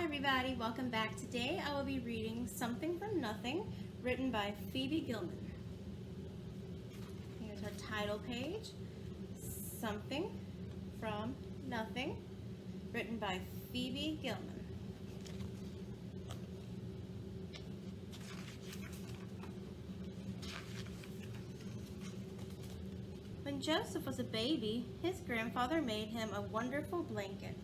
everybody, welcome back. Today I will be reading Something from Nothing, written by Phoebe Gilman. Here's our title page, Something from Nothing, written by Phoebe Gilman. When Joseph was a baby, his grandfather made him a wonderful blanket.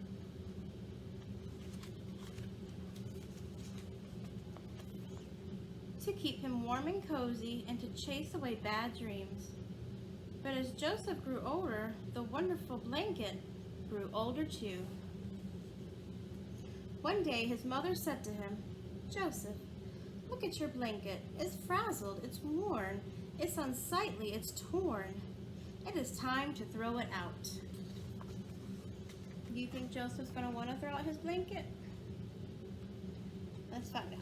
To keep him warm and cozy and to chase away bad dreams. But as Joseph grew older, the wonderful blanket grew older too. One day his mother said to him, "Joseph, look at your blanket. It's frazzled, it's worn, it's unsightly, it's torn. It is time to throw it out." Do you think Joseph's going to want to throw out his blanket? Let's find out.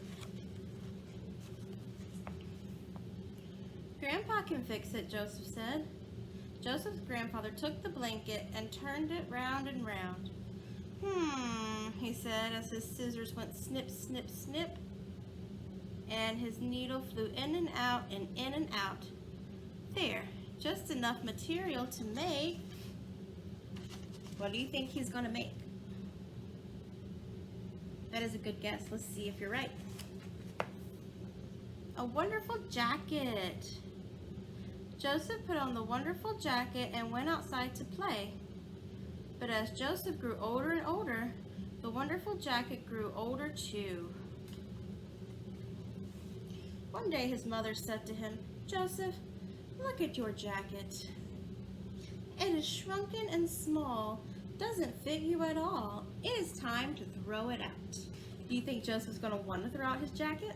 "Grandpa can fix it," Joseph said. Joseph's grandfather took the blanket and turned it round and round. He said as his scissors went snip, snip, snip, and his needle flew in and out and in and out. There, just enough material to make. What do you think he's going to make? That is a good guess. Let's see if you're right. A wonderful jacket. Joseph put on the wonderful jacket and went outside to play. But as Joseph grew older and older, the wonderful jacket grew older too. One day his mother said to him, "Joseph, look at your jacket. It is shrunken and small, doesn't fit you at all. It is time to throw it out." Do you think Joseph's going to want to throw out his jacket?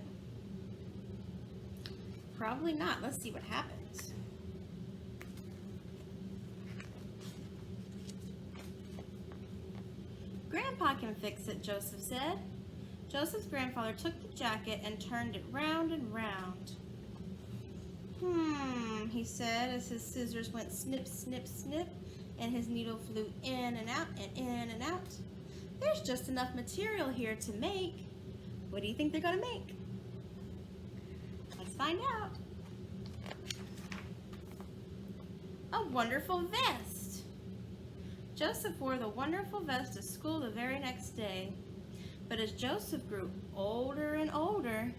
Probably not. Let's see what happens. "Grandpa can fix it," Joseph said. Joseph's grandfather took the jacket and turned it round and round. He said as his scissors went snip, snip, snip, and his needle flew in and out and in and out. There's just enough material here to make. What do you think they're going to make? Let's find out. A wonderful vest. Joseph wore the wonderful vest to school the very next day. But as Joseph grew older and older,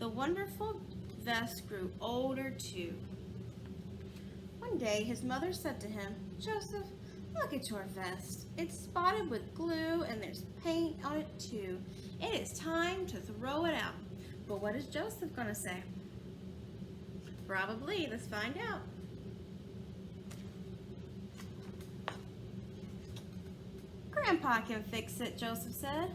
the wonderful vest grew older too. One day his mother said to him, "Joseph, look at your vest. It's spotted with glue and there's paint on it too. It is time to throw it out." But what is Joseph going to say? Probably. Let's find out. "Grandpa can fix it," Joseph said.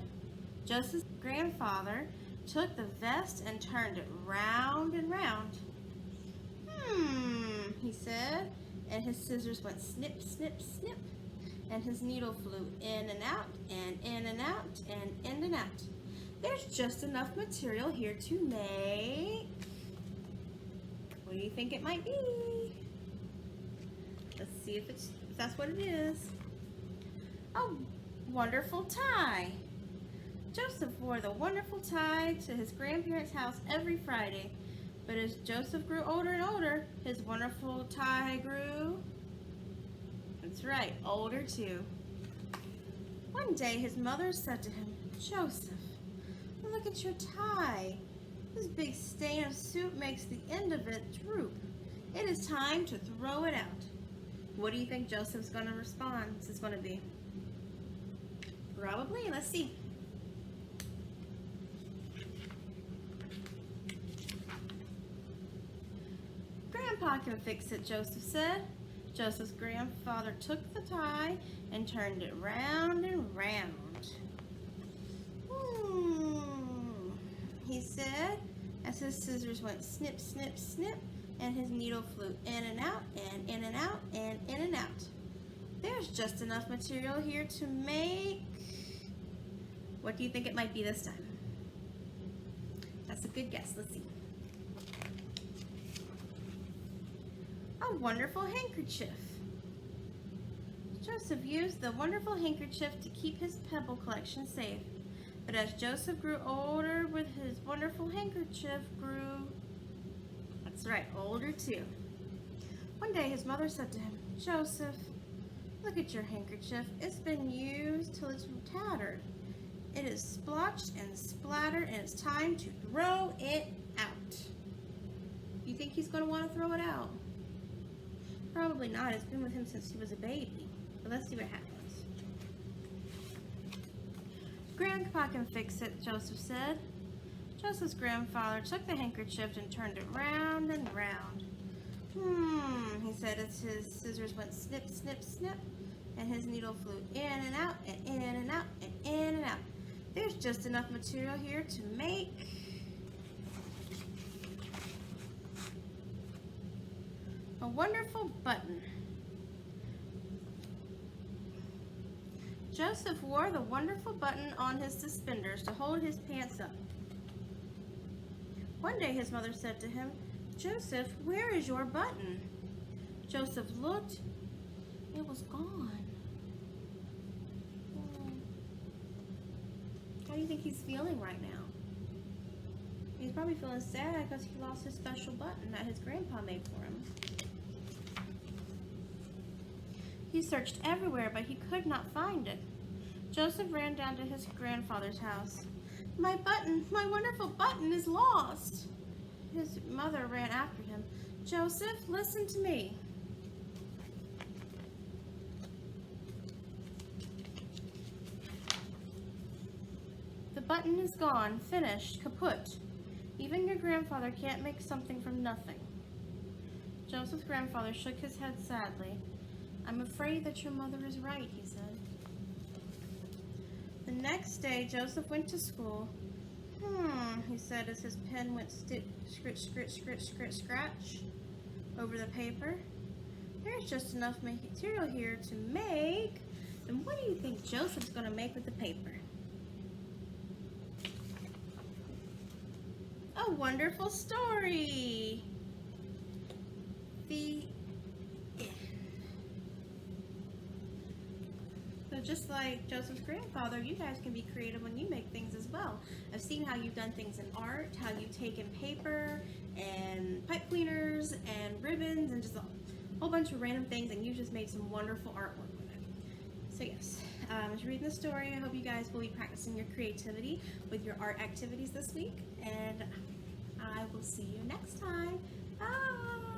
Joseph's grandfather took the vest and turned it round and round. He said, and his scissors went snip, snip, snip, and his needle flew in and out and in and out and in and out. There's just enough material here to make. What do you think it might be? Let's see if that's what it is. A wonderful tie. Joseph wore the wonderful tie to his grandparents' house every Friday. But as Joseph grew older and older, his wonderful tie grew, that's right, older too. One day his mother said to him, "Joseph, look at your tie. This big stain of soup makes the end of it droop. It is time to throw it out." What do you think Joseph's going to respond? This is going to be probably. Let's see. "Grandpa can fix it," Joseph said. Joseph's grandfather took the tie and turned it round and round. He said as his scissors went snip, snip, snip, and his needle flew in and out and in and out and in and out. There's just enough material here to make. What do you think it might be this time? That's a good guess. Let's see. A wonderful handkerchief. Joseph used the wonderful handkerchief to keep his pebble collection safe. But as Joseph grew older, with his wonderful handkerchief grew, that's right, older too. One day his mother said to him, "Joseph, look at your handkerchief. It's been used till it's tattered. It is splotched and splattered, and it's time to throw it out." You think he's going to want to throw it out? Probably not. It's been with him since he was a baby. But let's see what happens. "Grandpa can fix it," Joseph said. Joseph's grandfather took the handkerchief and turned it round and round. He said as his scissors went snip, snip, snip, and his needle flew in and out, and in and out, and in and out. "There's just enough material here to make a wonderful button." Joseph wore the wonderful button on his suspenders to hold his pants up. One day his mother said to him, "Joseph, where is your button?" Joseph looked. It was gone. How do you think he's feeling right now? He's probably feeling sad because he lost his special button that his grandpa made for him. He searched everywhere, but he could not find it. Joseph ran down to his grandfather's house. "My button, my wonderful button is lost." His mother ran after him. "Joseph, listen to me. The button is gone, finished, kaput. Even your grandfather can't make something from nothing." Joseph's grandfather shook his head sadly. "I'm afraid that your mother is right," he said. The next day, Joseph went to school. He said as his pen went scritch, scritch, scritch, scritch, scratch over the paper. "There's just enough material here to make." And what do you think Joseph's going to make with the paper? A wonderful story. The end. So just like Joseph's grandfather, you guys can be creative when you make things as well. I've seen how you've done things in art, how you've taken paper and pipe cleaners and ribbons and just a whole bunch of random things, and you just made some wonderful artwork with it. So yes, as you're reading the story, I hope you guys will be practicing your creativity with your art activities this week, and I will see you next time. Bye!